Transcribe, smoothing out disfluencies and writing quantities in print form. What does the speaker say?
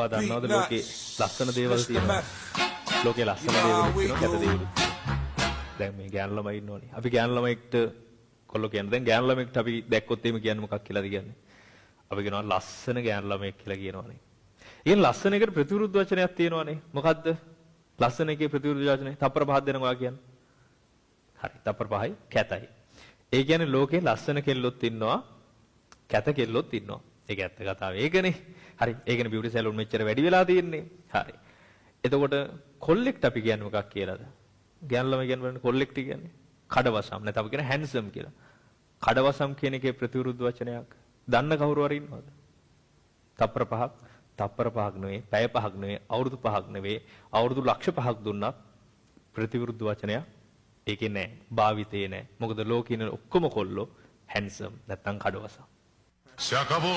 ඔය දන්නවද ලෝකේ ලස්සන දේවල් තියෙනවා. ලෝකේ ලස්සන දේවල් තියෙනවා කැත දේවල්. දැන් මේ ගෑනු ළමයි ඉන්නෝනේ. අපි ගෑනු ළමයිට කොල්ලෝ කියන්නේ දැන් ගෑනු ළමයිට අපි දැක්කොත් එහෙම කියන්නේ මොකක් කියලාද කියන්නේ? අපි කියනවා ලස්සන ගෑනු ළමයෙක් කියලා කියනවනේ. ඊගෙන ලස්සන එකට ප්‍රතිවිරුද්ධ වචනයක් තියෙනවනේ. මොකද්ද? ලස්සන එකේ ප්‍රතිවිරුද්ධ වචනේ තප්පර පහක් දෙනවා කියන්නේ. හරි. තප්පර පහයි කැතයි. ඒ කියන්නේ ලෝකේ ලස්සන කෙල්ලොත් ඉන්නවා කැත කෙල්ලොත් ඉන්නවා. ඒක ඇත්ත කතාව. ඒකනේ. හරි. ඒකනේ බියුටි සැලූන් මෙච්චර වැඩි වෙලා තියෙන්නේ. හරි. එතකොට කොල්ලෙක්ට අපි කියන්නේ මොකක් කියලාද? ගෑනු ළමයි කියන්නේ කොල්ලෙක්ට කියන්නේ කඩවසම් නැත්නම් අපි කියන හැන්සම් කියලා. කඩවසම් කියන එකේ ප්‍රතිවිරුද්ධ වචනයක් දන්න කවුරු හරි ඉන්නවද? තප්පර පහක් නෙවෙයි, පැය පහක් නෙවෙයි, අවුරුදු පහක් නෙවෙයි, අවුරුදු ලක්ෂ පහක් දුන්නත් ප්‍රතිවිරුද්ධ වචනයක් ඒකේ නැහැ. භාවිතේ නැහැ. මොකද ලෝකේ ඉන්න ඔක්කොම කොල්ලෝ හැන්සම් නැත්නම් කඩවසම්. Se acabó.